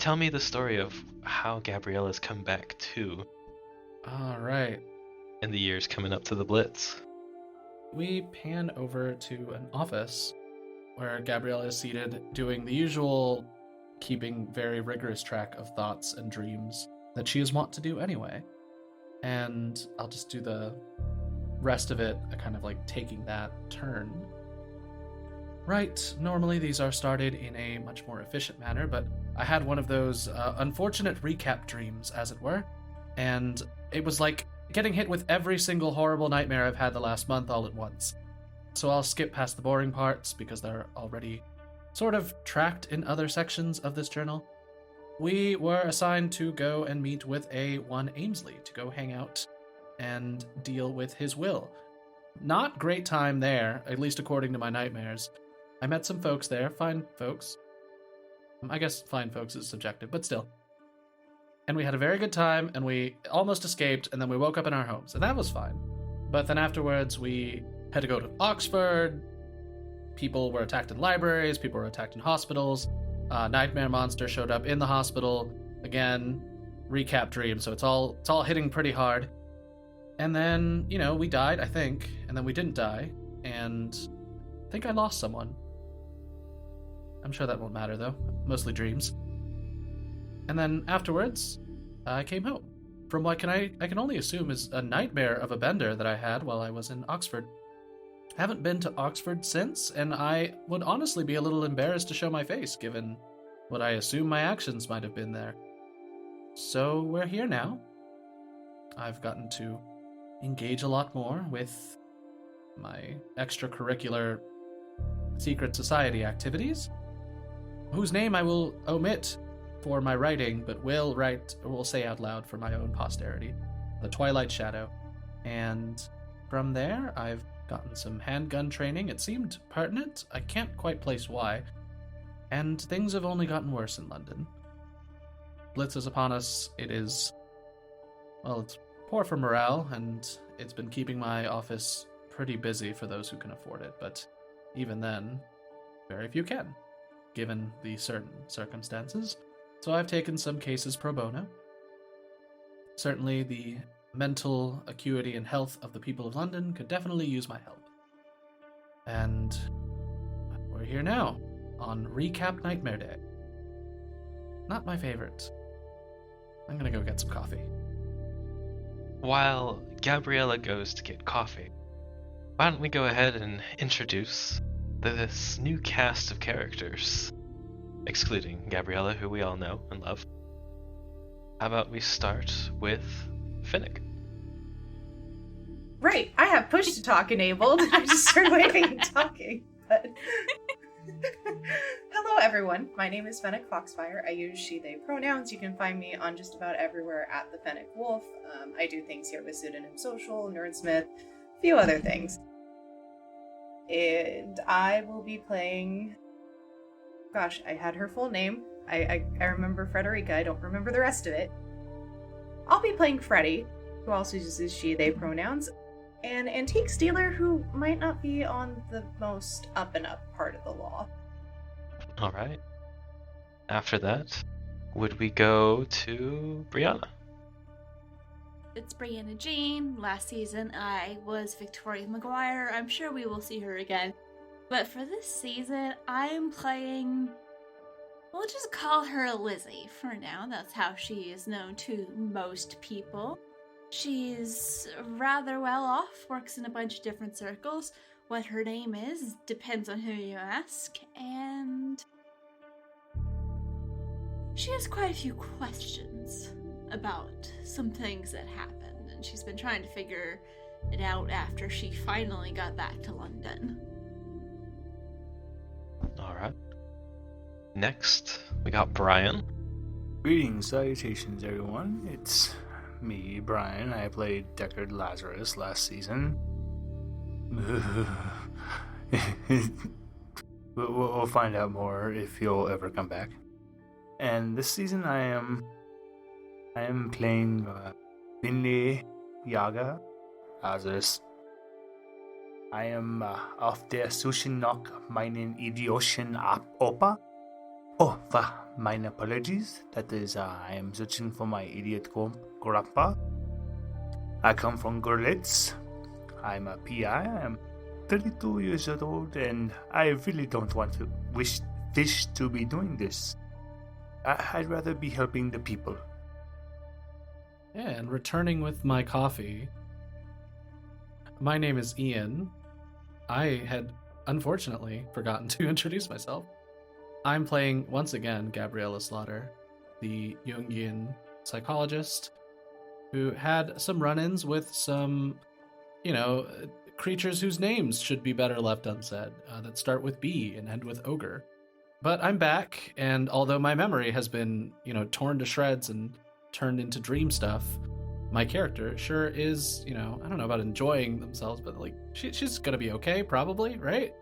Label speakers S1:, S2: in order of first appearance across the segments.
S1: tell me the story of how Gabriella's come back too
S2: All right.
S1: in the years coming up to the Blitz.
S2: We pan over to an office where Gabriella is seated doing the usual, keeping very rigorous track of thoughts and dreams that she is wont to do anyway. And I'll just do the rest of it, kind of like taking that turn. Right, normally these are started in a much more efficient manner, but I had one of those unfortunate recap dreams, as it were, and it was like getting hit with every single horrible nightmare I've had the last month all at once. So I'll skip past the boring parts because they're already sort of tracked in other sections of this journal. We were assigned to go and meet with a one Amesley to go hang out and deal with his will. Not great time there, at least according to my nightmares. I met some folks there, fine folks. I guess fine folks is subjective, but still. And we had a very good time, and we almost escaped, and then we woke up in our homes, and that was fine. But then afterwards, we had to go to Oxford. People were attacked in libraries, people were attacked in hospitals. Nightmare monster showed up in the hospital. Again, recap dream, so it's all hitting pretty hard. And then, we died, I think, and then we didn't die, and I think I lost someone. I'm sure that won't matter, though. Mostly dreams. And then afterwards, I came home from what I can only assume is a nightmare of a bender that I had while I was in Oxford. Haven't been to Oxford since, and I would honestly be a little embarrassed to show my face, given what I assume my actions might have been there. So we're here now. I've gotten to engage a lot more with my extracurricular secret society activities, whose name I will omit for my writing, but will say out loud for my own posterity. The Twilight Shadow. And from there, I've gotten some handgun training. It seemed pertinent. I can't quite place why. And things have only gotten worse in London. Blitz is upon us. It's poor for morale, and it's been keeping my office pretty busy for those who can afford it, but even then, very few can, given the certain circumstances. So I've taken some cases pro bono. Certainly the mental acuity and health of the people of London could definitely use my help. And we're here now, on Recap Nightmare Day. Not my favorite. I'm gonna go get some coffee.
S1: While Gabriella goes to get coffee, why don't we go ahead and introduce this new cast of characters, excluding Gabriella, who we all know and love. How about we start with Finnick?
S3: Right, I have push to talk enabled. I just started waving and talking. But hello, everyone. My name is Fennec Foxfire. I use she/they pronouns. You can find me on just about everywhere at the Fennec Wolf. I do things here with Pseudonym Social, Nerdsmith, a few other things. And I will be playing... Gosh, I had her full name. I remember Frederica. I don't remember the rest of it. I'll be playing Freddy, who also uses she/they pronouns, an antiques dealer who might not be on the most up-and-up part of the law.
S1: Alright. After that, would we go to Brianna?
S4: It's Brianna Jean. Last season I was Victoria McGuire. I'm sure we will see her again. But for this season, I'm playing... We'll just call her Lizzie for now. That's how she is known to most people. She's rather well off, works in a bunch of different circles. What her name is depends on who you ask, and she has quite a few questions about some things that happened, and she's been trying to figure it out after she finally got back to London.
S1: Alright. Next, we got Brian.
S5: Greetings, salutations, everyone. It's me, Brian. I played Decard Lazarus last season. We'll find out more if you'll ever come back. And this season, I am playing Finley Yaeger, Lazarus. I am auf der Suche nach meinen Idioten Opa. Oh, mine apologies. That is, I am searching for my idiot grandpa. I come from Gorlitz. I'm a PI. I'm 32 years old, and I really don't want to wish to be doing this. I'd rather be helping the people.
S2: Yeah, and returning with my coffee. My name is Ian. I had unfortunately forgotten to introduce myself. I'm playing, once again, Gabriella Slaughter, the Jungian psychologist who had some run-ins with some, creatures whose names should be better left unsaid, that start with B and end with ogre. But I'm back, and although my memory has been, torn to shreds and turned into dream stuff, my character sure is, I don't know about enjoying themselves, but she's gonna be okay, probably, right?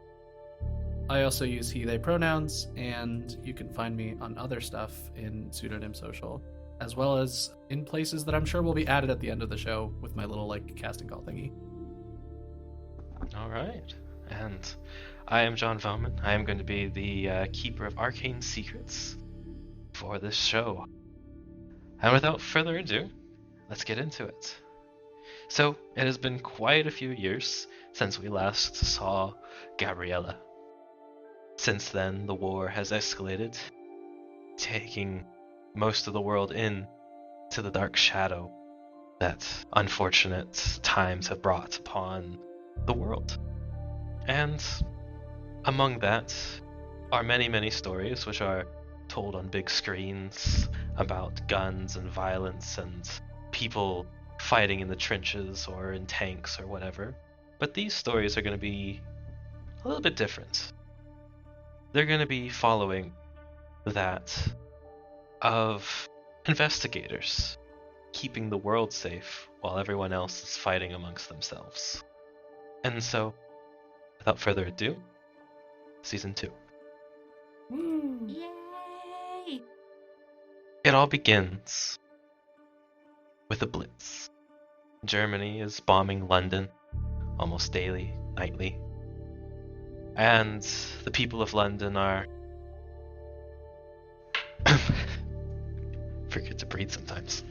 S2: I also use he, they pronouns, and you can find me on other stuff in Pseudonym Social, as well as in places that I'm sure will be added at the end of the show with my little, casting call thingy.
S1: All right. And I am John Vaughman. I am going to be the Keeper of Arcane Secrets for this show. And without further ado, let's get into it. So, it has been quite a few years since we last saw Gabriella. Since then, the war has escalated, taking most of the world in to the dark shadow that unfortunate times have brought upon the world. And among that are many, many stories which are told on big screens about guns and violence and people fighting in the trenches or in tanks or whatever. But these stories are going to be a little bit different. They're going to be following that of investigators keeping the world safe while everyone else is fighting amongst themselves. And so, without further ado, Season 2.
S4: Yay!
S1: It all begins with a blitz. Germany is bombing London almost daily, nightly. And the people of London are... Forget to breathe sometimes.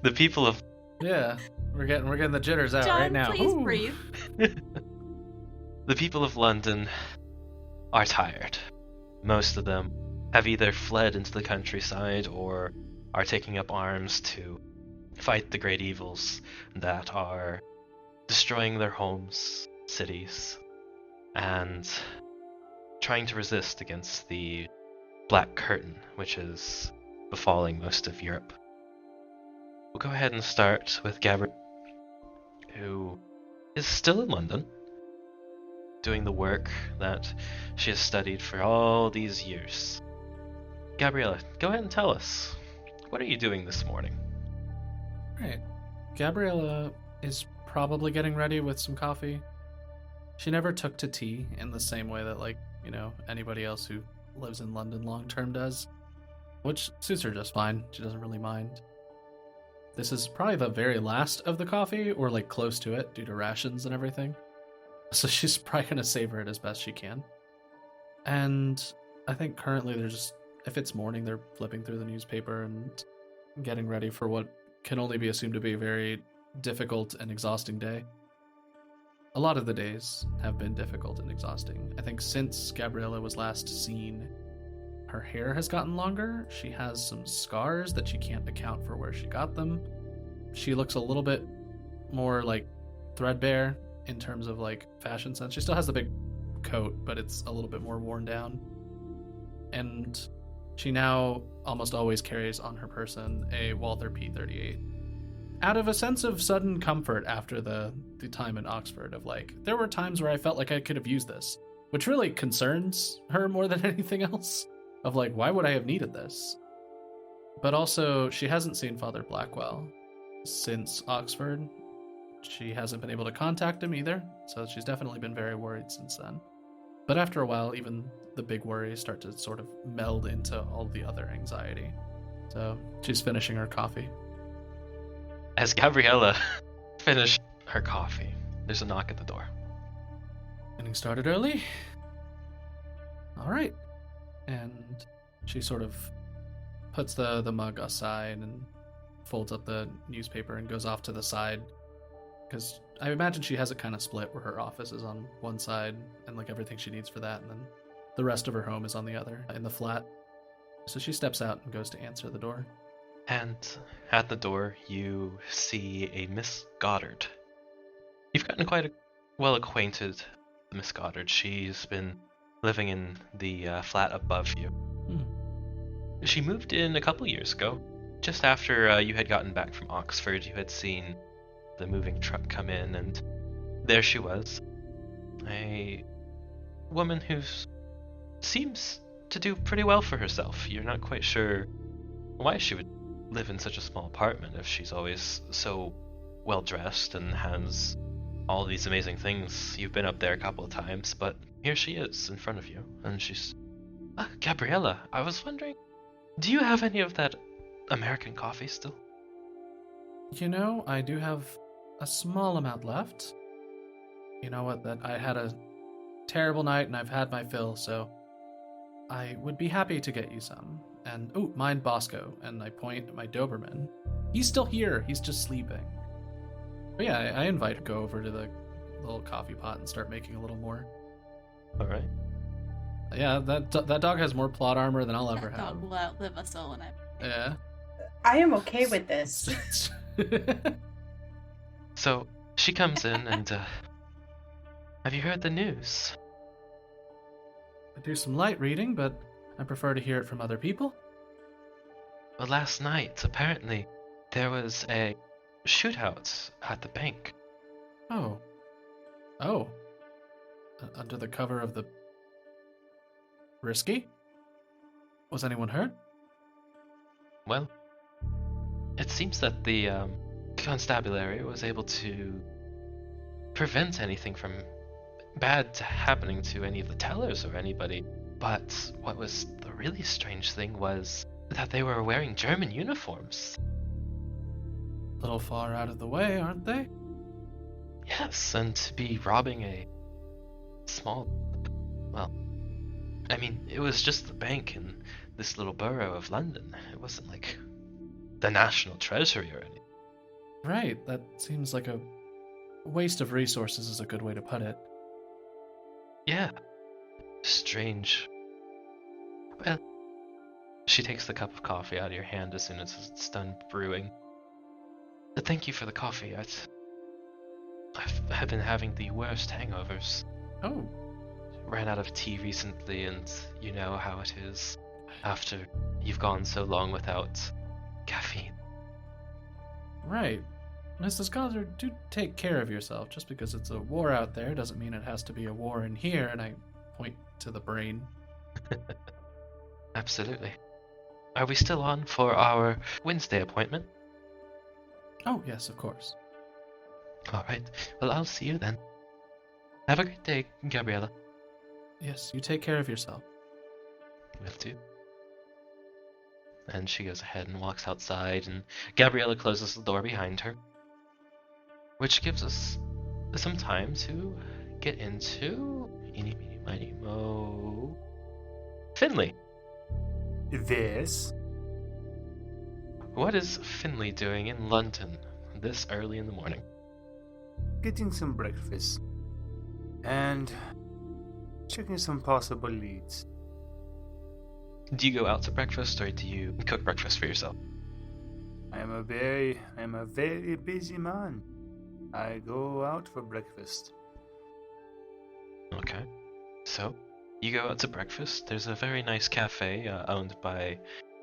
S1: The people of...
S2: Yeah, we're getting the jitters out
S4: John,
S2: right now.
S4: please
S2: Ooh.
S4: breathe.
S1: The people of London are tired. Most of them have either fled into the countryside or are taking up arms to fight the great evils that are destroying their homes, cities, and trying to resist against the Black Curtain, which is befalling most of Europe. We'll go ahead and start with Gabriella, who is still in London, doing the work that she has studied for all these years. Gabriella, go ahead and tell us, what are you doing this morning?
S2: Right. Gabriella is probably getting ready with some coffee. She never took to tea in the same way that, anybody else who lives in London long term does, which suits her just fine. She doesn't really mind. This is probably the very last of the coffee, or close to it, due to rations and everything. So she's probably going to savor it as best she can. And I think currently they're just, if it's morning, they're flipping through the newspaper and getting ready for what can only be assumed to be a very difficult and exhausting day. A lot of the days have been difficult and exhausting. I think since Gabriella was last seen, her hair has gotten longer. She has some scars that she can't account for where she got them. She looks a little bit more threadbare in terms of fashion sense. She still has the big coat, but it's a little bit more worn down. And she now almost always carries on her person a Walther P38. Out of a sense of sudden comfort after the time in Oxford of there were times where I felt like I could have used this, which really concerns her more than anything else. Of why would I have needed this? But also, she hasn't seen Father Blackwell since Oxford. She hasn't been able to contact him either, so she's definitely been very worried since then. But after a while, even the big worries start to sort of meld into all the other anxiety. So she's finishing her coffee.
S1: As Gabriella finished her coffee, there's a knock at the door.
S2: Getting started early? All right. And she sort of puts the mug aside and folds up the newspaper and goes off to the side. Because I imagine she has it kind of split where her office is on one side and like everything she needs for that, and then the rest of her home is on the other, in the flat. So she steps out and goes to answer the door.
S1: And at the door, you see a Miss Goddard. You've gotten quite well acquainted with Miss Goddard. She's been living in the flat above you. She moved in a couple years ago. Just after you had gotten back from Oxford, you had seen the moving truck come in, and there she was. A woman who seems to do pretty well for herself. You're not quite sure why she would live in such a small apartment if she's always so well dressed and has all these amazing things. You've been up there a couple of times, but here she is in front of you, and she's... Gabriella, I was wondering, do you have any of that American coffee still?
S2: You know, I do have a small amount left. You know what, that I had a terrible night and I've had my fill, so I would be happy to get you some. And, mind Bosco, and I point at my Doberman. He's still here, he's just sleeping. But yeah, I invite her to go over to the little coffee pot and start making a little more.
S1: Alright.
S2: Yeah, that dog has more plot armor than I'll ever
S4: That
S2: have.
S4: dog will outlive us all, and I...
S2: Yeah.
S3: I am okay with this.
S1: So, she comes in and, have you heard the news?
S2: I do some light reading, but I prefer to hear it from other people.
S1: Well, last night, apparently, there was a shootout at the bank.
S2: Oh. Under the cover of the... Risky? Was anyone hurt?
S1: Well, it seems that the constabulary was able to prevent anything from bad happening to any of the tellers or anybody. But what was the really strange thing was that they were wearing German uniforms.
S2: A little far out of the way, aren't they?
S1: Yes, and to be robbing a small... Well, I mean, it was just the bank in this little borough of London. It wasn't like the National Treasury or anything.
S2: Right, that seems like a waste of resources is a good way to put it.
S1: Yeah. Strange. Well, she takes the cup of coffee out of your hand as soon as it's done brewing. But thank you for the coffee. I've been having the worst hangovers.
S2: Oh,
S1: Ran out of tea recently, and you know how it is after you've gone so long without caffeine.
S2: right. Mrs. Goddard, do take care of yourself. Just because it's a war out there doesn't mean it has to be a war in here, and I point to the brain.
S1: Absolutely. Are we still on for our Wednesday appointment?
S2: Oh, yes, of course.
S1: Alright, well, I'll see you then. Have a great day, Gabriella.
S2: Yes, you take care of yourself.
S1: Will do. And she goes ahead and walks outside, and Gabriella closes the door behind her. Which gives us some time to get into... Eeny, meeny, miny, mo... Finley!
S5: This?
S1: What is Finley doing in London this early in the morning?
S5: Getting some breakfast. And checking some possible leads.
S1: Do you go out to breakfast, or do you cook breakfast for yourself?
S5: I am a very busy man. I go out for breakfast.
S1: Okay. So, you go out to breakfast. There's a very nice cafe owned by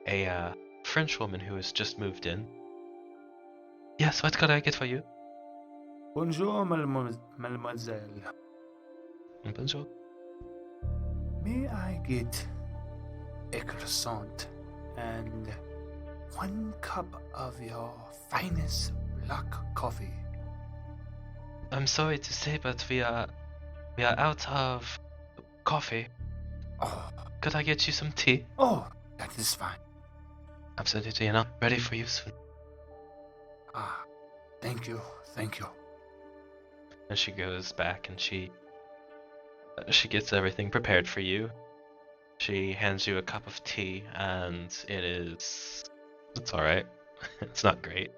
S1: a French woman who has just moved in. Yes, what could I get for you?
S5: Bonjour, mademoiselle.
S1: Bonjour.
S5: May I get a croissant and 1 cup of your finest black coffee?
S1: I'm sorry to say, but we are out of coffee.
S5: Oh,
S1: Could I get you some tea?
S5: that is fine.
S1: Absolutely, and I'm ready for you soon.
S5: Ah, thank you.
S1: And she goes back and she gets everything prepared for you. She hands you a cup of tea, and it's alright. It's not great.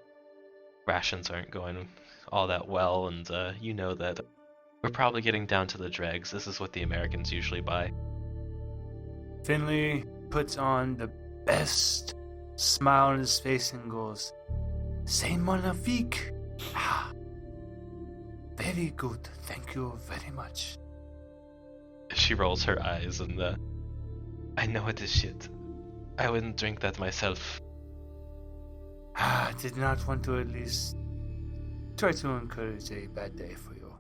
S1: Rations aren't going all that well, and you know that we're probably getting down to the dregs. This is what the Americans usually buy.
S5: Finley puts on the best smile on his face and goes, "C'est magnifique." Ah, very good. Thank you very much.
S1: She rolls her eyes, and I know it is shit. I wouldn't drink that myself.
S5: I did not want to at least try to encourage a bad day for you.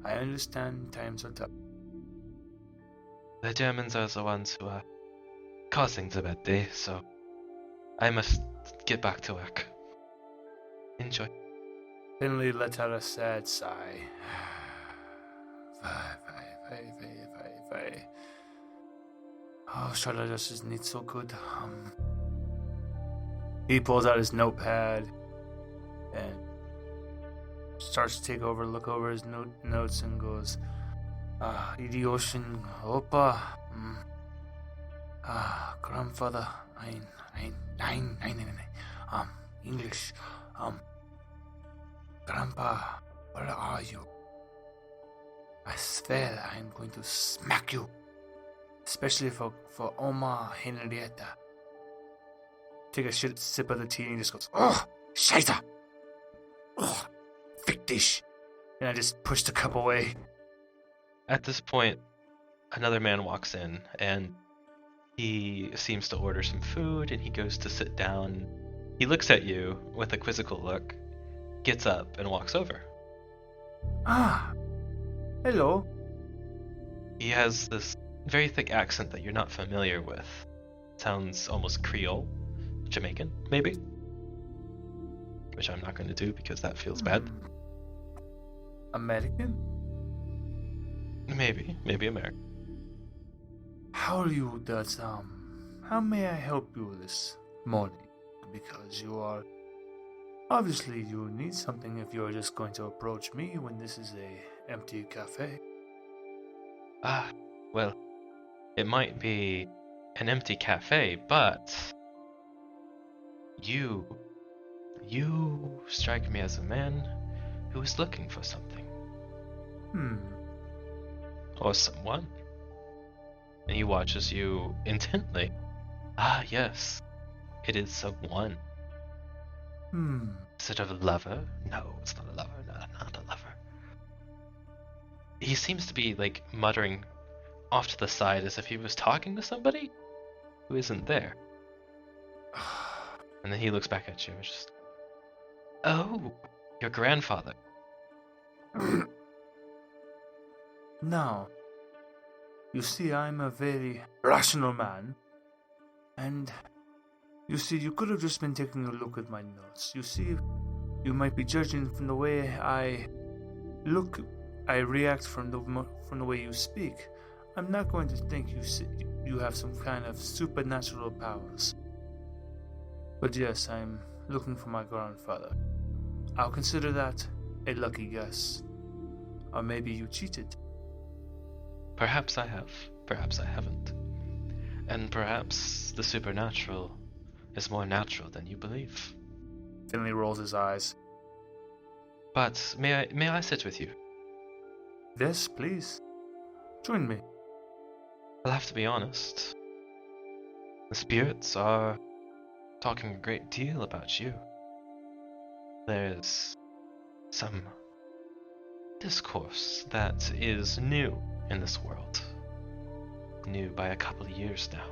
S5: I understand times are tough.
S1: The Germans are the ones who are causing the bad day, so I must get back to work. Enjoy.
S5: Finley let out a sad sigh. Vay. Oh, Charlotte just isn't it so good. He pulls out his notepad and starts to look over his notes and goes, Idioshin, Opa, grandfather, nein, English, Grandpa, where are you? I swear I'm going to smack you, especially for Oma Henrietta. Take a sip of the tea and he just goes, "Oh, Scheiße! Oh, fick dich!" And I just push the cup away.
S1: At this point, another man walks in, and he seems to order some food, and he goes to sit down. He looks at you with a quizzical look, gets up, and walks over.
S5: Hello.
S1: He has this very thick accent that you're not familiar with. Sounds almost Creole, Jamaican, maybe? Which I'm not going to do because that feels bad.
S5: American?
S1: Maybe American.
S5: How are you, how may I help you this morning? Because you are, obviously you need something if you're just going to approach me when this is a empty cafe.
S1: Well, it might be an empty cafe, but you strike me as a man who is looking for something. Or someone. And he watches you intently. Yes. It is someone. Is it a lover? No, it's not a lover. No, not a lover. He seems to be, muttering off to the side as if he was talking to somebody who isn't there. And then he looks back at you and just... Oh, your grandfather.
S5: Now, you see, I'm a very rational man, and you see, you could have just been taking a look at my notes. You see, you might be judging from the way I look, I react from the way you speak. I'm not going to think you have some kind of supernatural powers. But yes, I'm looking for my grandfather. I'll consider that a lucky guess. Or maybe you cheated.
S1: Perhaps I have. Perhaps I haven't. And perhaps the supernatural is more natural than you believe.
S5: Finley rolls his eyes.
S1: But may I sit with you?
S5: Yes, please. Join me.
S1: I'll have to be honest. The spirits are talking a great deal about you. There's some discourse that is new in this world. New by a couple of years now.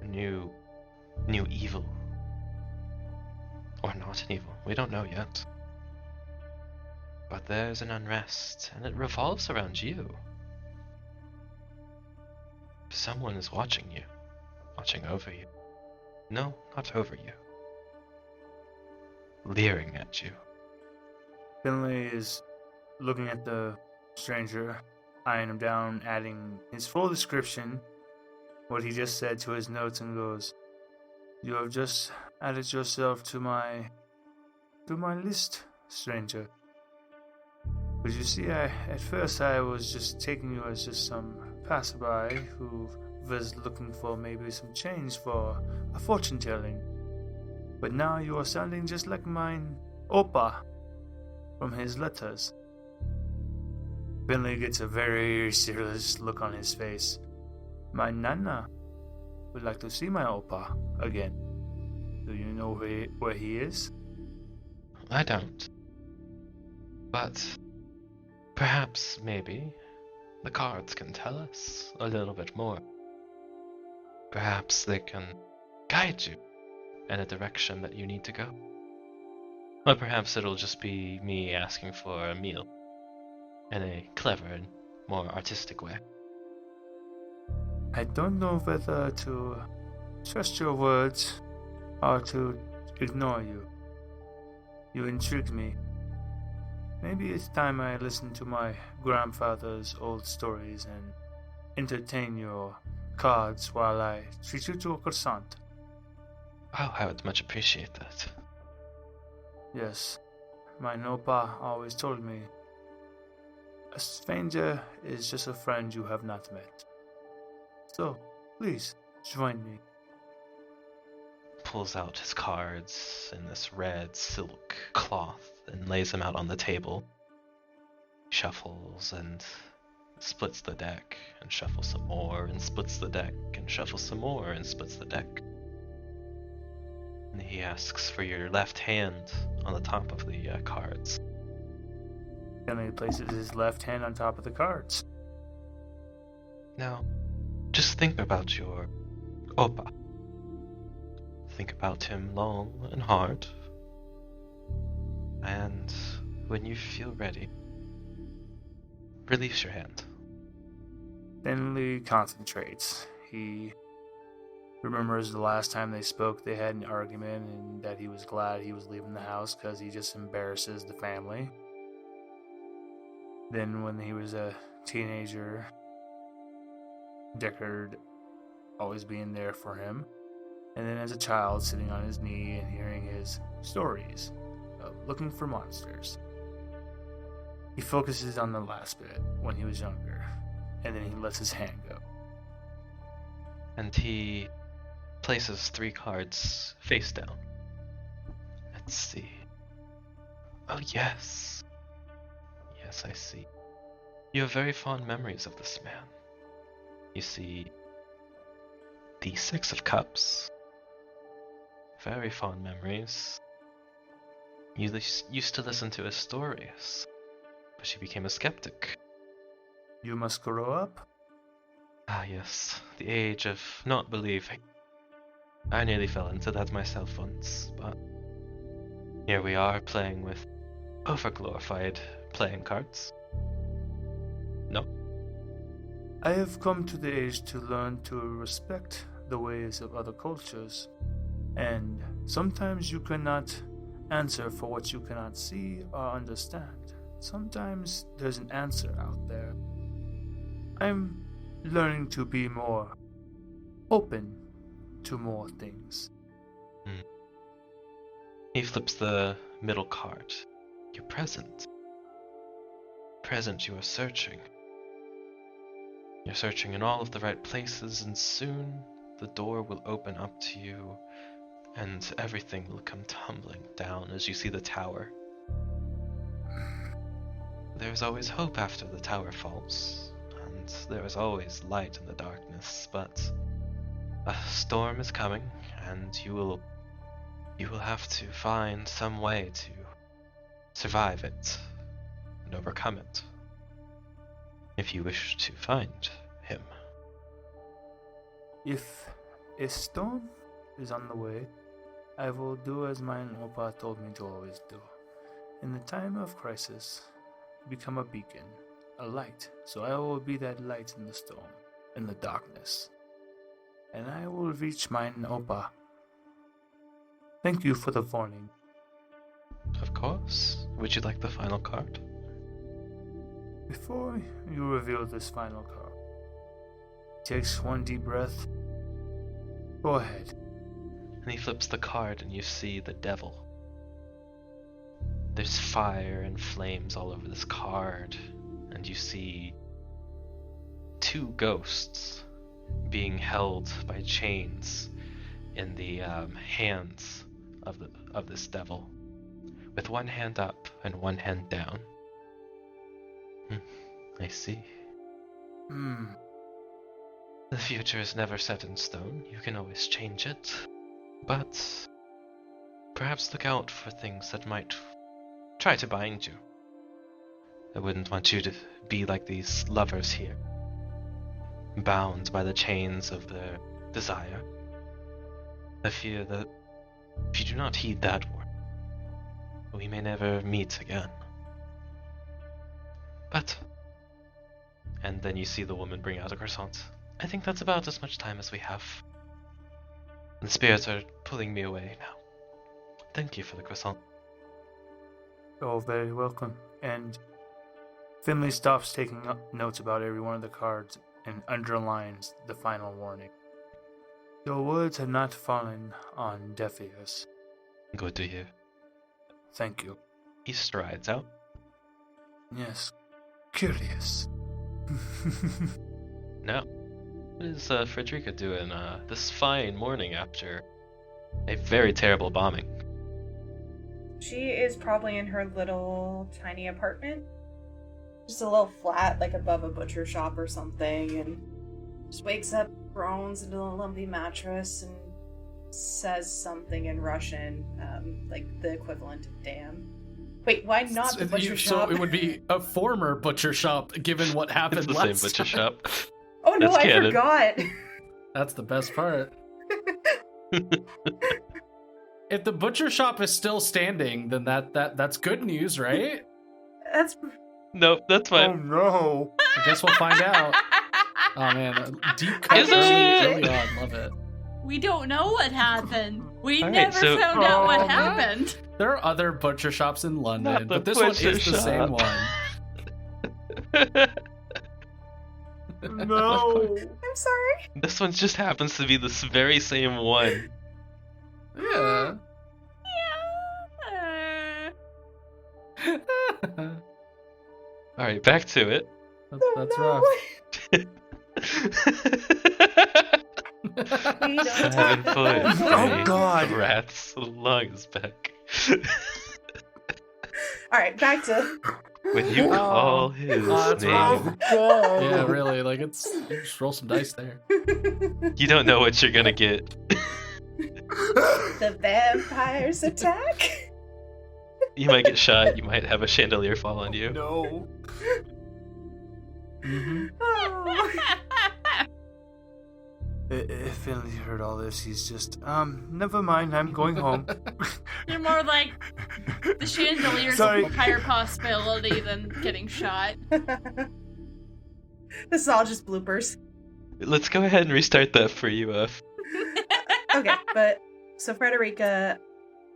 S1: New evil. Or not an evil, we don't know yet. But there's an unrest, and it revolves around you. Someone is watching you. Watching over you. No, not over you. Leering at you.
S5: Finley is looking at the stranger, eyeing him down, adding his full description, what he just said to his notes, and goes, "You have just added yourself to my list, stranger. But you see, at first I was just taking you as just some passerby who was looking for maybe some change for a fortune telling. But now you are sounding just like mine Opa from his letters. Finley gets a very serious look on his face. My Nana would like to see my Opa again. Do you know where he is?
S1: I don't. But perhaps, maybe, the cards can tell us a little bit more. Perhaps they can guide you in a direction that you need to go. Or perhaps it'll just be me asking for a meal in a clever and more artistic way.
S5: I don't know whether to trust your words or to ignore you. You intrigue me. Maybe it's time I listen to my grandfather's old stories and entertain your cards while I treat you to a croissant.
S1: Oh, I would much appreciate that.
S5: Yes, my Nopa always told me, a stranger is just a friend you have not met. So, please, join me.
S1: Pulls out his cards in this red silk cloth and lays them out on the table. Shuffles and splits the deck, and shuffles some more, and splits the deck, and shuffles some more, and splits the deck. And he asks for your left hand on the top of the cards.
S5: And he places his left hand on top of the cards.
S1: Now, just think about your Opa. Think about him long and hard. And when you feel ready, release your hand.
S5: Finley concentrates. He remembers the last time they spoke, they had an argument, and that he was glad he was leaving the house because he just embarrasses the family. Then when he was a teenager, Decard always being there for him. And then as a child, sitting on his knee and hearing his stories of looking for monsters. He focuses on the last bit, when he was younger, and then he lets his hand go.
S1: And he places 3 cards face down. Let's see. Oh, yes. Yes, I see. You have very fond memories of this man. You see the 6 of Cups. Very fond memories. You used to listen to his stories, but you became a skeptic.
S5: You must grow up.
S1: Ah, yes, the age of not believing. I nearly fell into that myself once, but here we are playing with overglorified playing cards. No?
S5: I have come to the age to learn to respect the ways of other cultures, and sometimes you cannot answer for what you cannot see or understand. Sometimes there's an answer out there. I'm learning to be more open to more things.
S1: He flips the middle card. You're present. Present, you are searching. You're searching in all of the right places, and soon the door will open up to you, and everything will come tumbling down as you see the tower. There's always hope after the tower falls, and there is always light in the darkness, but a storm is coming, and you will have to find some way to survive it and overcome it, if you wish to find him.
S5: If a storm is on the way, I will do as my Opa told me to always do. In the time of crisis, become a beacon, a light. So I will be that light in the storm, in the darkness. And I will reach my Opa. Thank you for the warning.
S1: Of course. Would you like the final card?
S5: Before you reveal this final card, takes one deep breath. Go ahead.
S1: And he flips the card and you see the devil. There's fire and flames all over this card, and you see two ghosts being held by chains in the hands of this devil, with one hand up and one hand down. I see. The future is never set in stone. You can always change it. But perhaps look out for things that might try to bind you. I wouldn't want you to be like these lovers here, bound by the chains of their desire. I fear that if you do not heed that word, we may never meet again. But... And then you see the woman bring out a croissant. I think that's about as much time as we have. The spirits are pulling me away now. Thank you for the croissant.
S5: Oh, very welcome. And Finley stops taking notes about every one of the cards and underlines the final warning. Your words have not fallen on deaf ears.
S1: Good to hear.
S5: Thank you.
S1: He strides out.
S5: Yes. Curious.
S1: Now, what is Frederica doing this fine morning after a very terrible bombing?
S3: She is probably in her little tiny apartment. Just a little flat, like above a butcher shop or something, and just wakes up, groans into a lumpy mattress, and says something in Russian, like the equivalent of damn. Wait, why not the butcher shop?
S2: So it would be a former butcher shop, given what happened
S1: It's the
S2: last
S1: same butcher
S2: time.
S1: shop.
S3: Oh no,
S1: That's
S3: I
S1: canon.
S3: forgot!
S2: That's the best part. If the butcher shop is still standing, then that's good news, right?
S3: That's...
S1: Nope, that's
S5: Oh
S1: fine.
S5: no!
S2: I guess we'll find out. Oh man, a deep cut
S1: Is it?
S2: early on, love it.
S4: We don't know what happened. We
S1: All right,
S4: never
S1: so-
S4: found out what
S5: Oh, man.
S4: happened.
S2: There are other butcher shops in London,
S1: Not the
S2: but this one
S1: butcher
S2: is the same
S1: shop.
S2: one.
S5: No!
S3: I'm sorry.
S1: This one just happens to be this very same one.
S2: Yeah.
S4: Uh,
S1: Alright, back to it.
S2: That's
S3: No.
S2: rough.
S3: We don't
S1: 7
S3: talk
S1: foot.
S3: about
S5: Oh,
S1: a
S5: God.
S1: Rat's lungs back.
S3: Alright, back to...
S1: When you call his
S2: that's
S1: name,
S2: rough.
S5: God.
S2: Yeah, really. Like you just roll some dice there.
S1: you don't know what you're gonna get.
S3: The vampires attack?
S1: You might get shot, you might have a chandelier fall on you.
S5: No.
S2: Mm-hmm.
S3: Oh.
S5: If Finley heard all this, he's just, never mind, I'm going home.
S4: You're more like the chandelier's
S5: Sorry.
S4: a higher possibility than getting shot.
S3: This is all just bloopers.
S1: Let's go ahead and restart that for you,
S3: Okay, but so Frederica,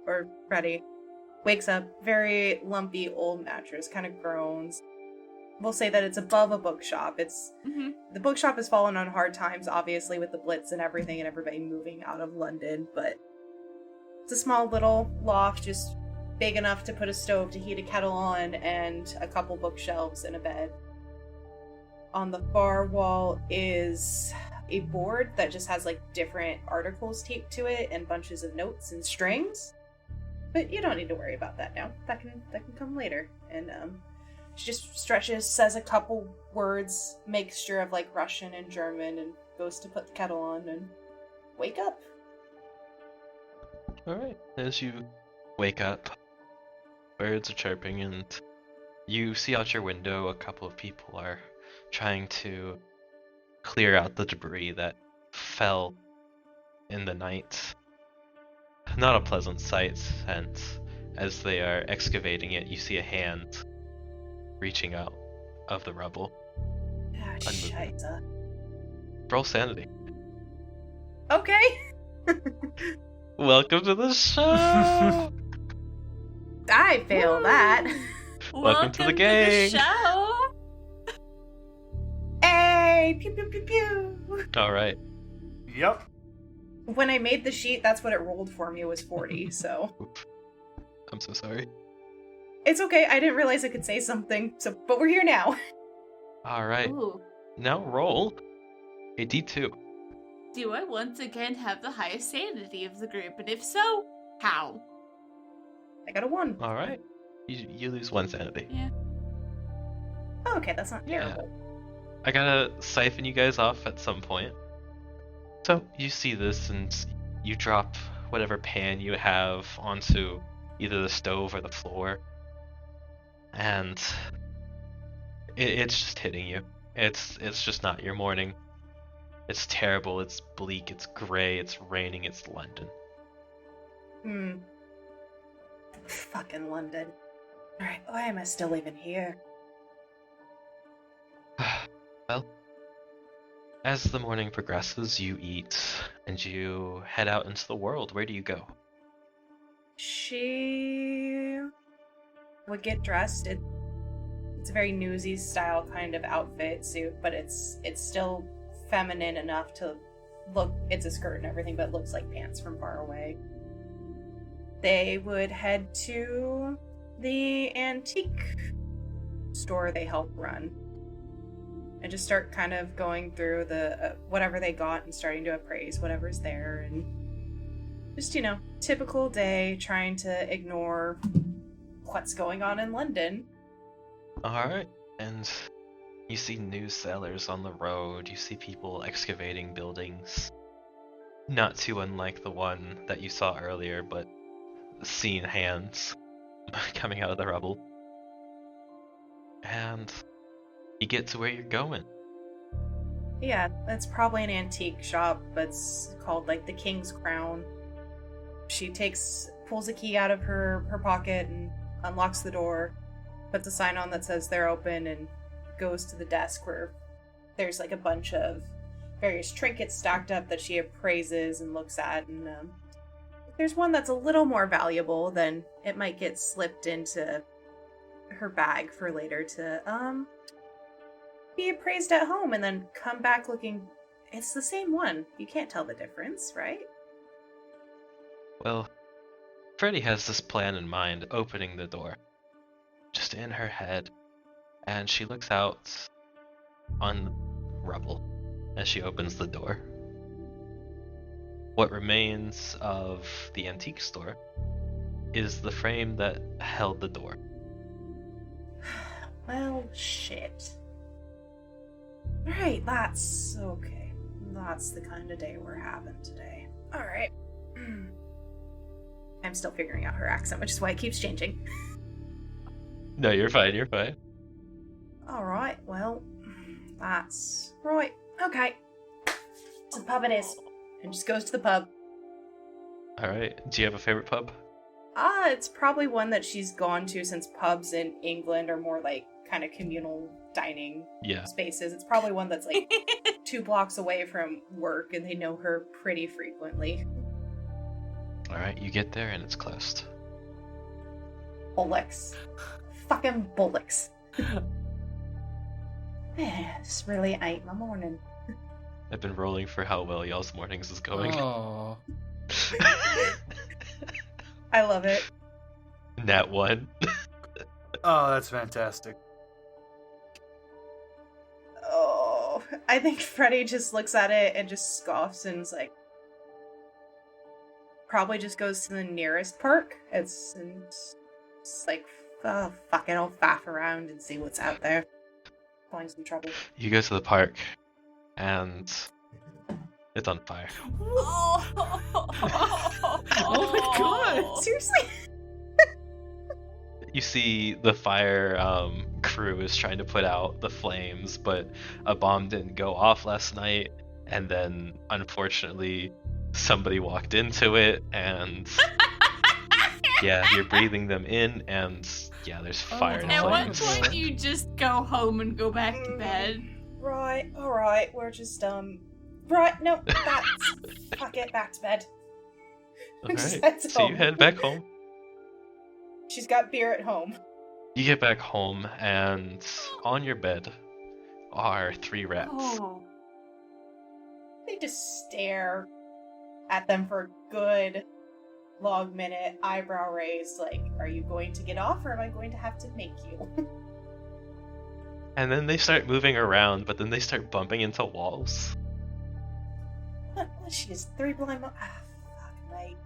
S3: or Freddy, wakes up, very lumpy old mattress, kind of groans. We'll say that it's above a bookshop.
S4: Mhm.
S3: The bookshop has fallen on hard times, obviously, with the Blitz and everything and everybody moving out of London, but it's a small little loft, just big enough to put a stove to heat a kettle on and a couple bookshelves and a bed. On the far wall is a board that just has like different articles taped to it and bunches of notes and strings. But you don't need to worry about that now. That can come later. And she just stretches, says a couple words, mixture of like Russian and German, and goes to put the kettle on and wake up.
S1: Alright, as you wake up, birds are chirping, and you see out your window a couple of people are trying to clear out the debris that fell in the night. Not a pleasant sight, and as they are excavating it, you see a hand reaching out of the rubble.
S3: Ah,
S1: Unmoving.
S3: Scheisse.
S1: Roll sanity.
S3: Okay.
S1: Welcome to the show!
S3: I fail that.
S1: Welcome to the gang.
S4: show.
S3: Hey, pew pew pew pew.
S1: Alright.
S5: Yep.
S3: When I made the sheet, that's what it rolled for me, was 40, so.
S1: Oop. I'm so sorry.
S3: It's okay, I didn't realize I could say something, but we're here now.
S1: Alright.
S4: Ooh.
S1: Now roll a d2.
S4: Do I once again have the highest sanity of the group? And if so, how?
S3: I got a 1.
S1: All right. You lose 1 sanity.
S4: Yeah.
S3: Oh, okay, that's not
S1: Yeah.
S3: terrible.
S1: I gotta siphon you guys off at some point. So you see this and you drop whatever pan you have onto either the stove or the floor. And it's just hitting you. It's just not your morning. It's terrible, it's bleak, it's gray, it's raining, it's London.
S3: Fucking London. Alright, why am I still even here?
S1: Well, as the morning progresses, you eat and you head out into the world. Where do you go?
S3: She would get dressed. It's a very newsy style kind of outfit suit, but it's still feminine enough to look. It's a skirt and everything, but it looks like pants from far away. They would head to the antique store they help run and just start kind of going through the whatever they got and starting to appraise whatever's there, and just, typical day trying to ignore what's going on in London.
S1: Alright, and you see news sellers on the road, you see people excavating buildings. Not too unlike the one that you saw earlier, but seeing hands coming out of the rubble. And you get to where you're going.
S3: Yeah, that's probably an antique shop, but it's called like the King's Crown. She pulls a key out of her pocket and unlocks the door, puts a sign on that says they're open, and goes to the desk where there's like a bunch of various trinkets stacked up that she appraises and looks at, and if there's one that's a little more valuable, then it might get slipped into her bag for later to be appraised at home, and then come back looking, it's the same one. You can't tell the difference, right?
S1: Well, Freddie has this plan in mind, opening the door. Just in her head. And she looks out on rubble as she opens the door. What remains of the antique store is the frame that held the door.
S3: Well, shit. Alright, that's okay. That's the kind of day we're having today. Alright. I'm still figuring out her accent, which is why it keeps changing.
S1: No, you're fine, you're fine.
S3: Alright, well, that's right. Okay. To the pub it is. And just goes to the pub.
S1: Alright, do you have a favorite pub?
S3: It's probably one that she's gone to, since pubs in England are more like kind of communal dining spaces. It's probably one that's like 2 blocks away from work, and they know her pretty frequently.
S1: Alright, you get there and it's closed.
S3: Bullocks. Fucking bullocks. Yeah, this really ain't my morning.
S1: I've been rolling for how well y'all's mornings is going.
S2: Oh.
S3: I love it.
S1: Nat 1.
S5: Oh, that's fantastic.
S3: Oh, I think Freddie just looks at it and just scoffs and is like, probably just goes to the nearest park. It's like, oh, fuck it, I'll faff around and see what's out there. Find some trouble.
S1: You go to the park and it's on fire.
S4: Oh,
S2: Oh my god!
S3: Seriously?
S1: You see the fire crew is trying to put out the flames, but a bomb didn't go off last night, and then unfortunately somebody walked into it, and yeah, you're breathing them in, and yeah, there's fire and
S4: At what
S1: flames.
S4: point do you just go home and go back to bed?
S3: Right, alright, we're just, right, no, that's, fuck it, back to bed.
S1: Alright,
S3: That's
S1: so you
S3: home.
S1: head back home.
S3: She's got beer at home.
S1: You get back home, and on your bed are 3 rats.
S4: Oh.
S3: They just stare at them for a good long minute, eyebrow raised, like, are you going to get off, or am I going to have to make you?
S1: And then they start moving around, but then they start bumping into walls.
S3: What? She is 3 blind fuck, mate.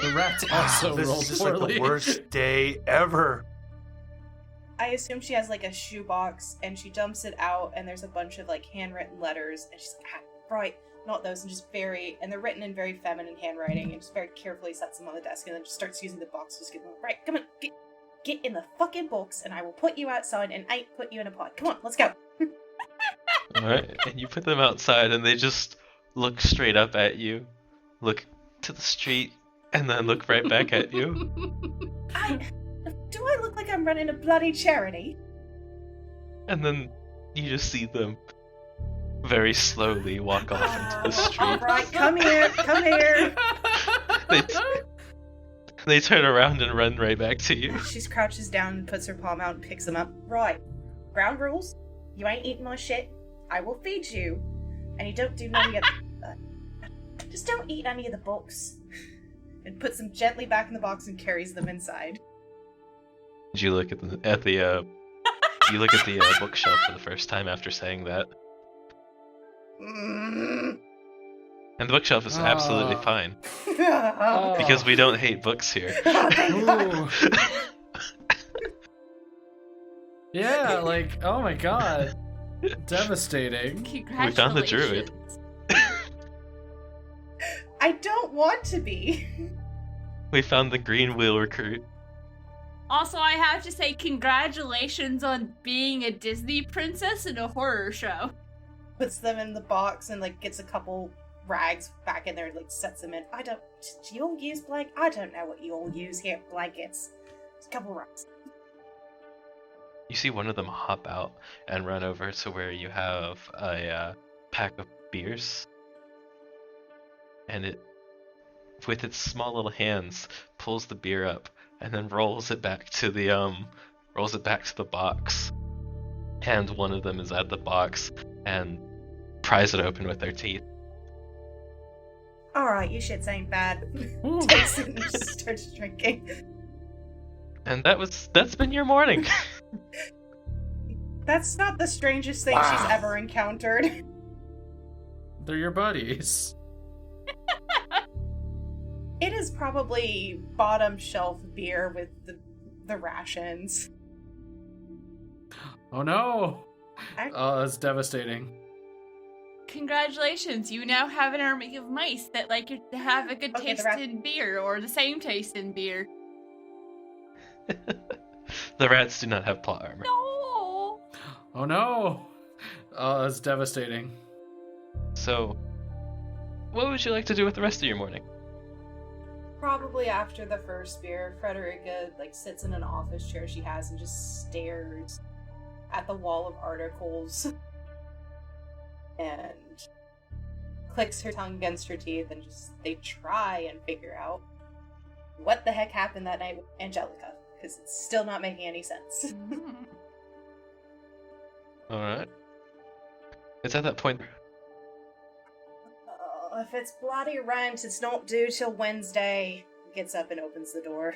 S2: The rats also
S5: This
S2: rolled
S5: is just
S2: poorly.
S5: like the worst day ever.
S3: I assume she has like a shoebox and she dumps it out and there's a bunch of like handwritten letters and she's like, right, not those, and just and they're written in very feminine handwriting and just very carefully sets them on the desk and then just starts using the box to just give them, right, come on, get in the fucking box and I will put you outside and I put you in a pod. Come on, let's go.
S1: Alright, and you put them outside and they just look straight up at you, look to the street, and then look right back at you.
S3: Do I look like I'm running a bloody charity?
S1: And then you just see them very slowly walk off into the street.
S3: Alright, come here.
S1: They turn around and run right back to you.
S3: She crouches down and puts her palm out and picks them up. Right. Ground rules. You ain't eating my shit. I will feed you. And you don't do none of just don't eat any of the books. And puts them gently back in the box and carries them inside.
S1: You look at the bookshelf for the first time after saying that. And the bookshelf is absolutely fine. Because we don't hate books here.
S2: Yeah, like, oh my god. Devastating.
S1: We found the druid.
S3: I don't want to be.
S1: We found the green wheel recruit.
S4: Also, I have to say congratulations on being a Disney princess in a horror show.
S3: Puts them in the box and like gets a couple rags back in there and like sets them in. Do you all use I don't know what you all use here. Blankets. Just a couple rags.
S1: You see one of them hop out and run over to where you have a pack of beers. And it, with its small little hands, pulls the beer up and then rolls it back to the box. And one of them is at the box and pries it open with their teeth.
S3: Alright, you shits ain't bad. Takes it and just starts drinking.
S1: And that's been your morning.
S3: That's not the strangest thing she's ever encountered.
S2: They're your buddies.
S3: It is probably bottom shelf beer with the rations.
S2: Oh no! Oh, that's devastating.
S4: Congratulations, you now have an army of mice that like to have a good taste in beer, or the same taste in beer.
S1: The rats do not have plot armor.
S4: No!
S2: Oh no! Oh, that's devastating.
S1: So, what would you like to do with the rest of your morning?
S3: Probably after the first beer, Frederica sits in an office chair she has and just stares at the wall of articles and clicks her tongue against her teeth and they try and figure out what the heck happened that night with Angelica, because it's still not making any sense.
S1: Alright. It's at that point.
S3: If it's bloody rent, it's not due till Wednesday. Gets up and opens the door.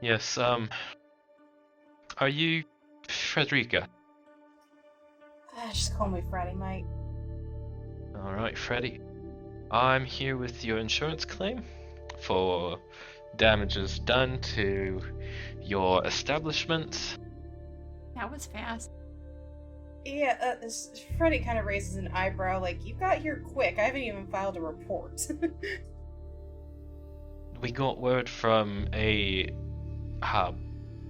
S1: Yes, are you Frederica?
S3: Just call me Freddy, mate.
S1: Alright, Freddy. I'm here with your insurance claim for damages done to your establishment.
S4: That was fast.
S3: Yeah, Freddy kind of raises an eyebrow, you got here quick. I haven't even filed a report.
S1: We got word from it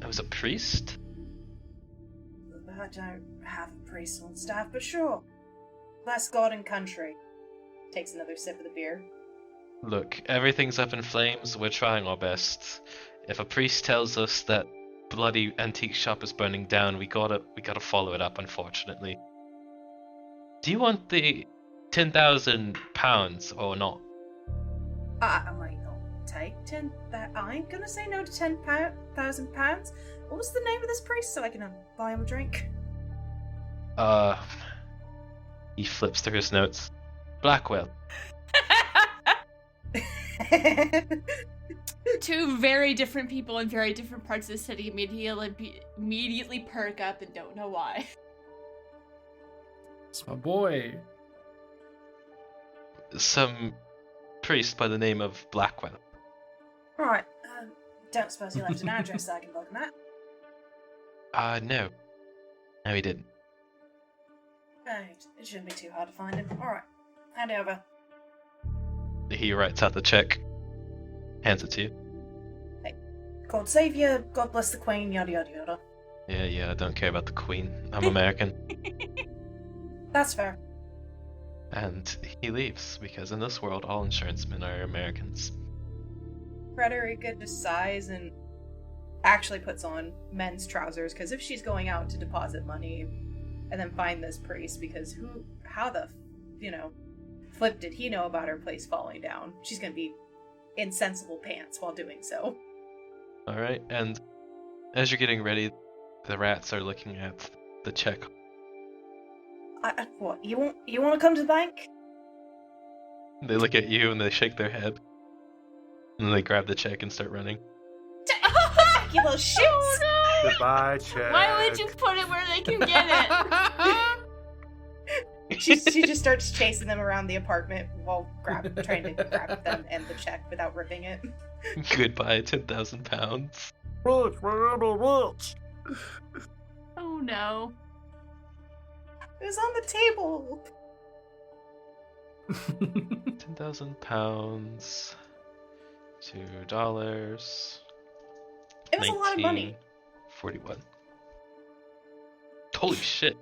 S1: was a priest?
S3: I don't have a priest on staff, but sure. Bless God and country. Takes another sip of the beer.
S1: Look, everything's up in flames. We're trying our best. If a priest tells us that bloody antique shop is burning down, we gotta follow it up, unfortunately. Do you want the £10,000 or not?
S3: I might not take I ain't gonna say no to £10,000. What was the name of this priest so I can buy him a drink?
S1: He flips through his notes. Blackwell.
S4: two very different people in very different parts of the city immediately perk up and don't know why.
S2: It's my boy.
S1: Some priest by the name of Blackwell.
S3: Right. Don't suppose he left an address that I can look at.
S1: No. No, he didn't.
S3: Right. It shouldn't be too hard to find him. Alright. Hand it over.
S1: He writes out the check, hands it to you.
S3: God save you, God bless the Queen, yada yada yada.
S1: Yeah, I don't care about the Queen. I'm American.
S3: That's fair.
S1: And he leaves, because in this world, all insurancemen are Americans.
S3: Frederica just sighs and actually puts on men's trousers, because if she's going out to deposit money and then find this priest, because how the flip did he know about her place falling down? She's gonna be in sensible pants while doing so.
S1: Alright, and as you're getting ready, the rats are looking at the check.
S3: What, you want to come to the bank?
S1: They look at you and they shake their head. And then they grab the check and start running.
S3: You little shits!
S4: Oh no!
S5: Goodbye, check.
S4: Why would you put it where they can get it?
S3: She just starts chasing them around the apartment while trying to grab them and the check without ripping it.
S1: Goodbye, 10,000 pounds.
S5: Rich, rich.
S4: Oh no.
S3: It was on the table!
S1: 10,000 pounds. $2.
S3: It was a lot of money.
S1: 41. Holy shit.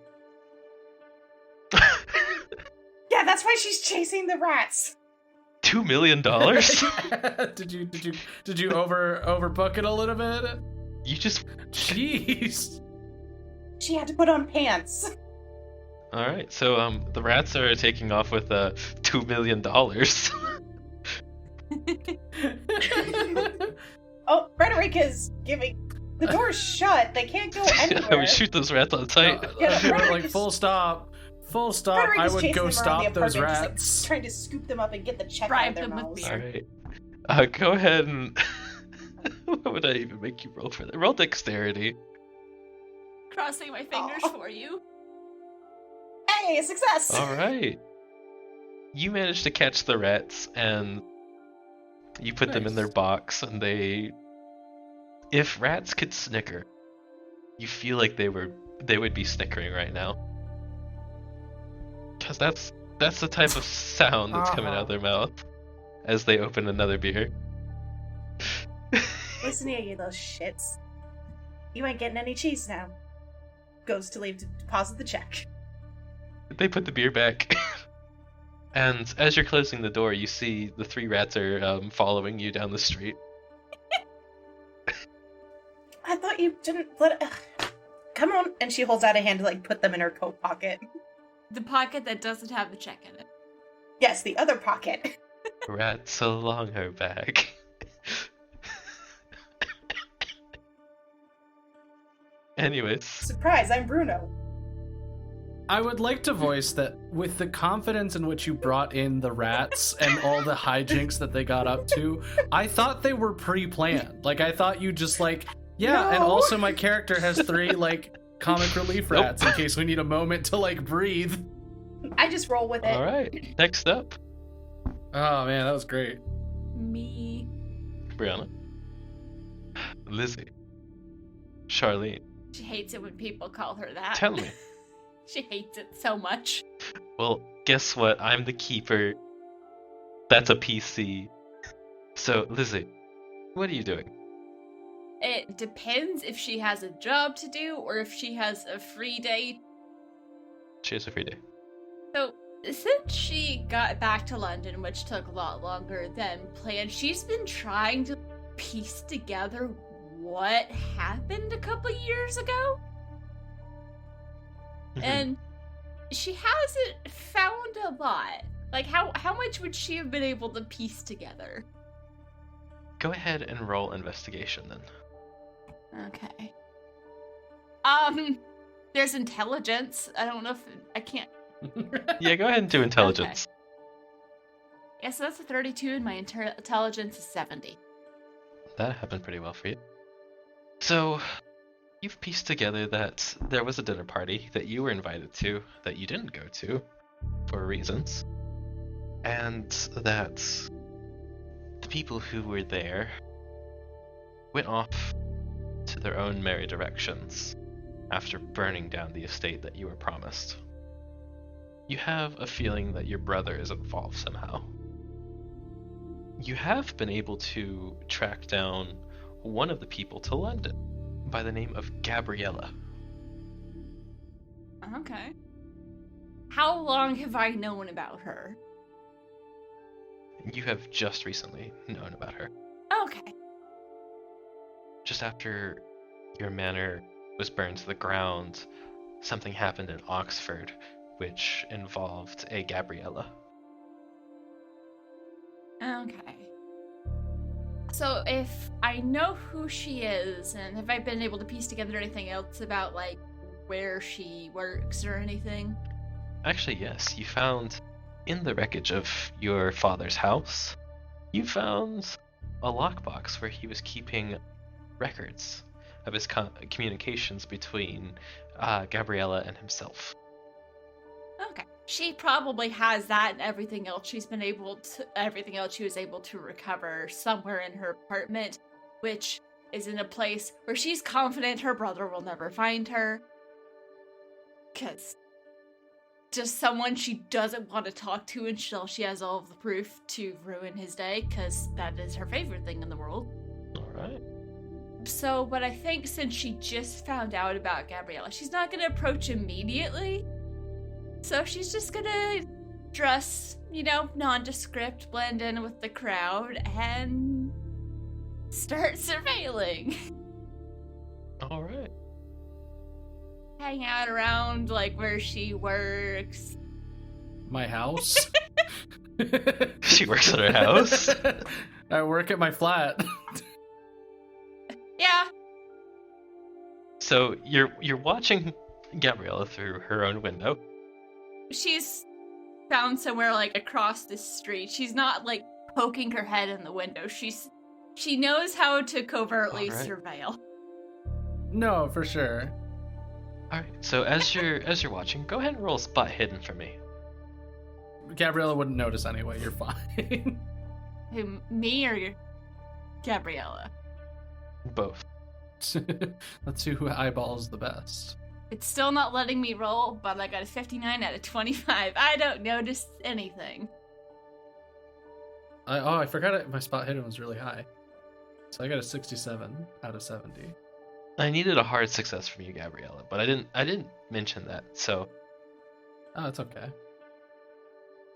S3: Yeah, that's why she's chasing the rats.
S1: $2 million?
S2: Did you overbook it a little bit?
S1: You just...
S2: Jeez.
S3: She had to put on pants.
S1: Alright, so the rats are taking off with $2 million.
S3: Oh, Frederica's giving... The door's shut. They can't go anywhere.
S1: We shoot those rats on sight.
S2: Like full stop. Full stop.
S3: Frederica's
S2: I would
S3: chasing
S2: go
S3: them around
S2: stop
S3: the
S2: those
S3: apartment,
S2: rats.
S3: just, like, trying to scoop them up and get the check
S4: Bribe
S3: out of their
S4: them with
S3: mouths.
S4: beer.
S1: Alright. Go ahead and... What would I even make you roll for that? Roll dexterity.
S4: Crossing my fingers for you.
S3: Hey, a success!
S1: Alright. You managed to catch the rats, and you put them in their box, and they... If rats could snicker, you feel like they would be snickering right now. Because that's the type of sound that's coming out of their mouth as they open another beer.
S3: Listen here, you little shits. You ain't getting any cheese now. Goes to leave to deposit the check.
S1: They put the beer back. And as you're closing the door, you see the three rats are following you down the street.
S3: I thought you didn't let it... Come on. And she holds out a hand to, like, put them in her coat pocket.
S4: The pocket that doesn't have the check in it.
S3: Yes, the other pocket.
S1: Rats along her back. Anyways.
S3: Surprise, I'm Bruno.
S2: I would like to voice that with the confidence in which you brought in the rats and all the hijinks that they got up to, I thought they were pre-planned. Like, I thought you just like, yeah,
S3: No.
S2: and also my character has 3, like, comic relief rats in case we need a moment to, like, breathe.
S3: I just roll with it.
S1: Alright, next up,
S2: Oh, man, that was great.
S4: Me.
S1: Brianna. Lizzie. Charlene.
S4: She hates it when people call her that.
S1: Tell me.
S4: She hates it so much.
S1: Well, guess what? I'm the keeper. That's a PC. So, Lizzie, what are you doing?
S4: It depends if she has a job to do or if she has a free day.
S1: She has a free day.
S4: So, since she got back to London, which took a lot longer than planned, she's been trying to piece together what happened a couple years ago. And she hasn't found a lot. Like, how much would she have been able to piece together?
S1: Go ahead and roll investigation then.
S4: Okay. There's intelligence. I don't know if I can't.
S1: Yeah, go ahead and do intelligence.
S4: Yeah, so that's a 32 and my intelligence is 70.
S1: that happened pretty well for you. So, you've pieced together that there was a dinner party that you were invited to that you didn't go to for reasons, and that the people who were there went off to their own merry directions after burning down the estate that you were promised. You have a feeling that your brother is involved somehow. You have been able to track down one of the people to London by the name of Gabriella.
S4: Okay. How long have I known about her?
S1: You have just recently known about her.
S4: Okay.
S1: Just after your manor was burned to the ground, something happened in Oxford which involved a Gabriella.
S4: Okay. So if I know who she is, and have I been able to piece together anything else about, like, where she works or anything?
S1: Actually, yes. You found, in the wreckage of your father's house, you found a lockbox where he was keeping records of his communications between Gabriella and himself.
S4: Okay. She probably has that and everything else she was able to recover somewhere in her apartment, which is in a place where she's confident her brother will never find her. 'Cause just someone she doesn't want to talk to until she has all of the proof to ruin his day, because that is her favorite thing in the world.
S1: Alright.
S4: So, but I think since she just found out about Gabriella, she's not going to approach immediately. So she's just going to dress, nondescript, blend in with the crowd, and start surveilling.
S1: Alright.
S4: Hang out around, like, where she works.
S2: My house?
S1: She works at her house?
S2: I work at my flat.
S4: Yeah.
S1: So you're watching Gabriella through her own window.
S4: She's found somewhere, like, across the street. She's not, like, poking her head in the window. She knows how to covertly surveil.
S2: No, for sure.
S1: Alright, so as you're watching, go ahead and roll spot hidden for me.
S2: Gabriella wouldn't notice anyway, you're fine.
S4: Who, me or Gabriella?
S1: Both.
S2: Let's see who eyeballs the best.
S4: It's still not letting me roll, but I got a 59 out of 25. I don't notice anything.
S2: I forgot it. My spot hidden was really high. So I got a 67 out of 70.
S1: I needed a hard success from you, Gabriella, but I didn't mention that. So
S2: Oh, it's okay.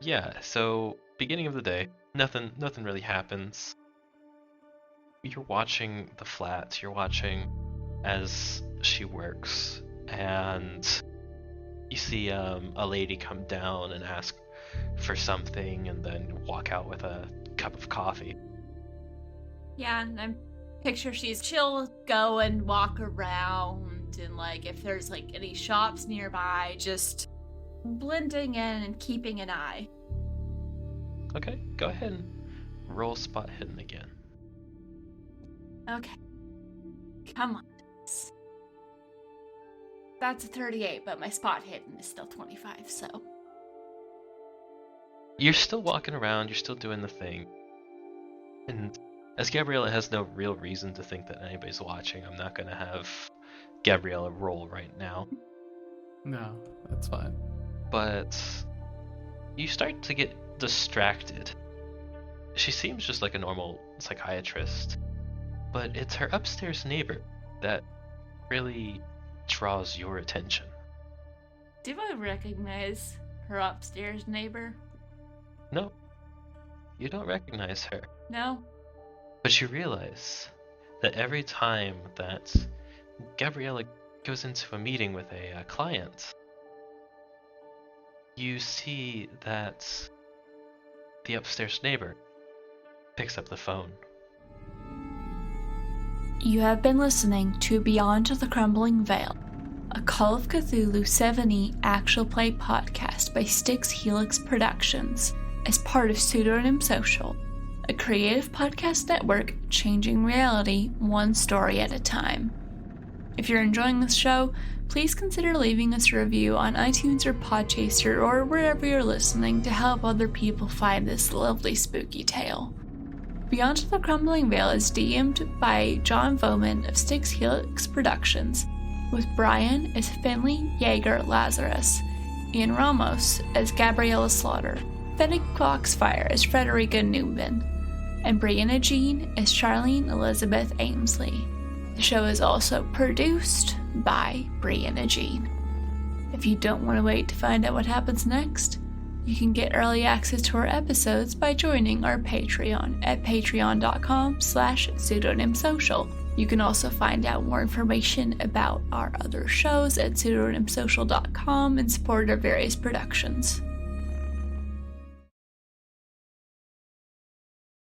S1: yeah, so beginning of the day, nothing really happens. You're watching the flat, you're watching as she works, and you see a lady come down and ask for something and then walk out with a cup of coffee.
S4: Yeah, and I'm picture she'll go and walk around, and, like, if there's, like, any shops nearby, just blending in and keeping an eye.
S1: Okay, go ahead and roll spot hidden again.
S4: Okay. Come on. That's a 38, but my spot hidden is still 25, so.
S1: You're still walking around, you're still doing the thing. And as Gabriella has no real reason to think that anybody's watching, I'm not going to have Gabriella roll right now.
S2: No, that's fine.
S1: But you start to get distracted. She seems just like a normal psychiatrist, but it's her upstairs neighbor that really draws your attention.
S4: Do I recognize her upstairs neighbor?
S1: No, you don't recognize her.
S4: No?
S1: But you realize that every time that Gabriella goes into a meeting with a client, you see that the upstairs neighbor picks up the phone.
S4: You have been listening to Beyond the Crumbling Veil, a Call of Cthulhu 7e actual play podcast by Styx Helix Productions as part of Pseudonym Social. a creative podcast network changing reality one story at a time. If you're enjoying this show, please consider leaving us a review on iTunes or Podchaser or wherever you're listening to help other people find this lovely spooky tale. Beyond the Crumbling Veil is DM'd by John Voman of Styx Helix Productions, with Brian as Finley Yaeger Lazarus, Ian Ramos as Gabriella Slaughter, Fennec Foxfire as Frederica Newman, and Brianna Jean as Charlene Elizabeth Amesley. The show is also produced by Brianna Jean. If you don't want to wait to find out what happens next, you can get early access to our episodes by joining our Patreon at patreon.com/pseudonymsocial. You can also find out more information about our other shows at pseudonymsocial.com and support our various productions.